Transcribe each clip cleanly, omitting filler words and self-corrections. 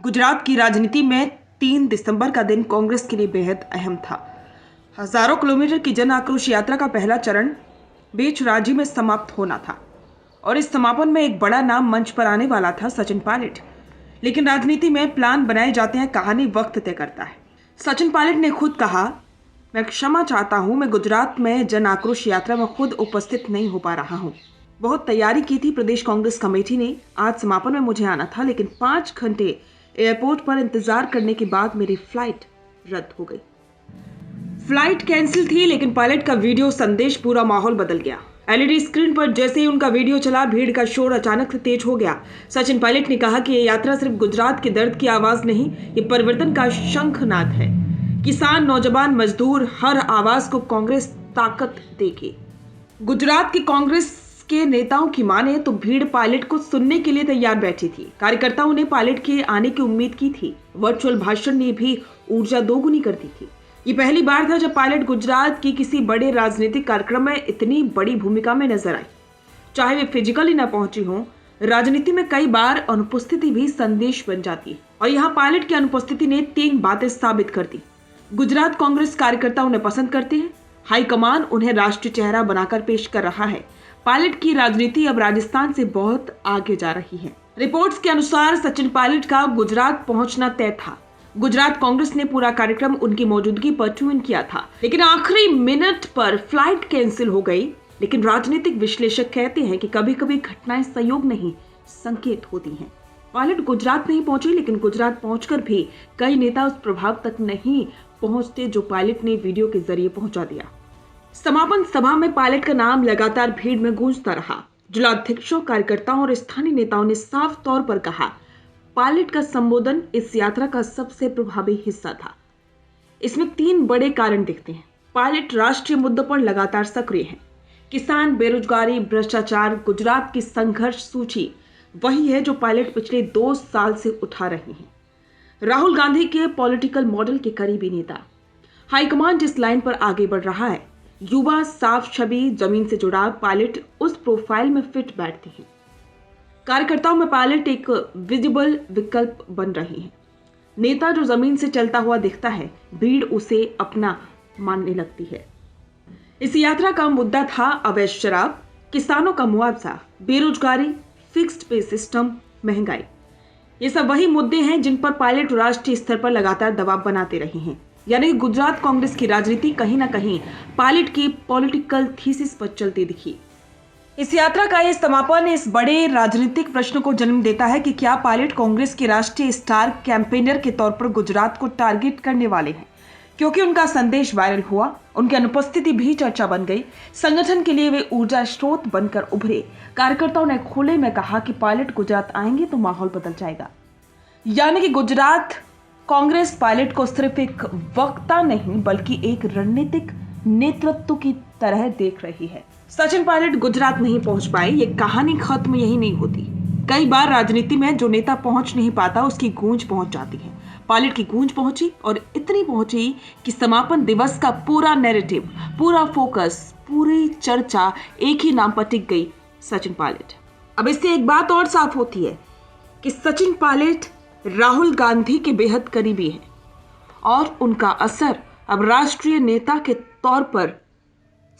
गुजरात की राजनीति में 3 दिसंबर का दिन कांग्रेस के लिए बेहद अहम था। हजारों किलोमीटर की जन आक्रोश यात्रा का पहला चरण बीच राज्य में समाप्त होना था और इस समापन में एक बड़ा नाम मंच पर आने वाला था, सचिन पायलट। लेकिन राजनीति में प्लान बनाए जाते हैं, कहानी वक्त तय करता है। सचिन पायलट ने खुद कहा, मैं क्षमा चाहता हूं, मैं गुजरात में जन आक्रोश यात्रा में खुद उपस्थित नहीं हो पा रहा हूं। बहुत तैयारी की थी प्रदेश कांग्रेस कमेटी ने, आज समापन में मुझे आना था, लेकिन 5 घंटे एयरपोर्ट पर इंतजार करने के बाद मेरी फ्लाइट रद्द हो गई। फ्लाइट कैंसिल थी, लेकिन पायलट का वीडियो संदेश पूरा माहौल बदल गया। एलईडी स्क्रीन पर जैसे ही उनका वीडियो चला, भीड़ का शोर अचानक से तेज हो गया। सचिन पायलट ने कहा कि ये यात्रा सिर्फ गुजरात के दर्द की आवाज नहीं, ये परिवर्तन का शंखनाद है। किसान, नौजवान, मजदूर, हर आवाज को कांग्रेस ताकत देगी। गुजरात की कांग्रेस के नेताओं की माने तो भीड़ पायलट को सुनने के लिए तैयार बैठी थी। कार्यकर्ताओं ने पायलट के आने की उम्मीद की थी। वर्चुअल भाषण ने भी ऊर्जा दोगुनी कर दी थी। ये पहली बार था जब पायलट गुजरात की किसी बड़े राजनीतिक कार्यक्रम में इतनी बड़ी भूमिका में नजर आई। चाहे वे फिजिकली न पहुंची हों, राजनीति में कई बार अनुपस्थिति भी संदेश बन जाती है और यहाँ पायलट की अनुपस्थिति ने 3 बातें साबित कर दी। गुजरात कांग्रेस कार्यकर्ता उन्हें पसंद करते हैं, हाईकमान उन्हें राष्ट्रीय चेहरा बनाकर पेश कर रहा है। पायलट की राजनीति अब राजस्थान से बहुत आगे जा रही है। रिपोर्ट्स के अनुसार सचिन पायलट का गुजरात पहुंचना तय था। गुजरात कांग्रेस ने पूरा कार्यक्रम उनकी मौजूदगी पर ट्यून किया था, लेकिन आखिरी मिनट पर फ्लाइट कैंसिल हो गई। लेकिन राजनीतिक विश्लेषक कहते हैं कि कभी कभी घटनाएं संयोग नहीं, संकेत होती हैं। पायलट गुजरात नहीं पहुंचे, लेकिन गुजरात पहुंचकर भी कई नेता उस प्रभाव तक नहीं पहुंचते जो पायलट ने वीडियो के जरिए पहुंचा दिया। समापन सभा में पायलट का नाम लगातार भीड़ में गूंजता रहा। जिलाध्यक्षों, कार्यकर्ताओं और स्थानीय नेताओं ने साफ तौर पर कहा, पायलट का संबोधन इस यात्रा का सबसे प्रभावी हिस्सा था। इसमें 3 बड़े कारण दिखते हैं। पायलट राष्ट्रीय मुद्दों पर लगातार सक्रिय हैं। किसान, बेरोजगारी, भ्रष्टाचार, गुजरात की संघर्ष सूची वही है जो पायलट पिछले 2 साल से उठा रहे हैं। राहुल गांधी के पॉलिटिकल मॉडल के करीबी नेता। हाईकमान जिस लाइन पर आगे बढ़ रहा है, युवा, साफ छवि, जमीन से जुड़ाव, पायलट उस प्रोफाइल में फिट बैठते हैं। कार्यकर्ताओं में पायलट एक विजिबल विकल्प बन रही है। नेता जो जमीन से चलता हुआ दिखता है, भीड़ उसे अपना मानने लगती है। इस यात्रा का मुद्दा था अवैध शराब, किसानों का मुआवजा, बेरोजगारी, फिक्स्ड पे सिस्टम, महंगाई। ये सब वही मुद्दे हैं जिन पर पायलट राष्ट्रीय स्तर पर लगातार दबाव बनाते रहे हैं। यानी कि गुजरात कांग्रेस की राजनीति कहीं ना कहीं पायलट की पॉलिटिकल थीसिस पर चलती दिखी। इस यात्रा का ये समापन इस बड़े राजनीतिक प्रश्न को जन्म देता है कि क्या पायलट कांग्रेस के राष्ट्रीय स्टार कैंपेनर के तौर पर गुजरात को टारगेट करने वाले हैं। क्योंकि उनका संदेश वायरल हुआ, उनकी अनुपस्थिति भी चर्चा बन गई। संगठन के लिए वे ऊर्जा स्रोत बनकर उभरे। कार्यकर्ताओं ने खुले में कहा कि पायलट गुजरात आएंगे तो माहौल बदल जाएगा। यानी कि गुजरात कांग्रेस पायलट को सिर्फ एक वक्ता नहीं, बल्कि एक रणनीतिक नेतृत्व की तरह देख रही है। सचिन पायलट गुजरात नहीं पहुंच पाए, ये कहानी खत्म यही नहीं होती। कई बार राजनीति में जो नेता पहुंच नहीं पाता, उसकी गूंज पहुंच जाती है। पायलट की गूंज पहुंची और इतनी पहुंची कि समापन दिवस का पूरा नैरेटिव, पूरा फोकस, पूरी चर्चा एक ही नाम पर टिक गई, सचिन पायलट। अब इससे एक बात और साफ होती है कि सचिन पायलट राहुल गांधी के बेहद करीबी है और उनका असर अब राष्ट्रीय नेता के तौर पर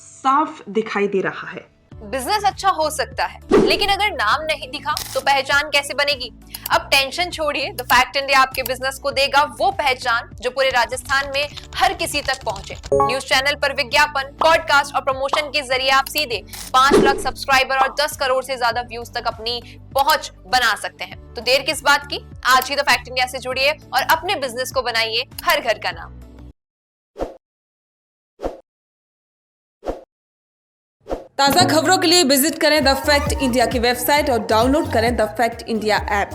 साफ दिखाई दे रहा है। बिजनेस अच्छा हो सकता है, लेकिन अगर नाम नहीं दिखा तो पहचान कैसे बनेगी। अब टेंशन छोड़िए, द फैक्ट इंडिया आपके बिजनेस को देगा वो पहचान जो पूरे राजस्थान में हर किसी तक पहुंचे। न्यूज चैनल पर विज्ञापन, पॉडकास्ट और प्रमोशन के जरिए आप सीधे 5 लाख सब्सक्राइबर और 10 करोड़ से ज्यादा व्यूज तक अपनी पहुंच बना सकते हैं। तो देर किस बात की, आज ही द फैक्ट इंडिया से जुड़िए और अपने बिजनेस को बनाइए हर घर का नाम। ताज़ा खबरों के लिए विजिट करें द फैक्ट इंडिया की वेबसाइट और डाउनलोड करें द फैक्ट इंडिया ऐप।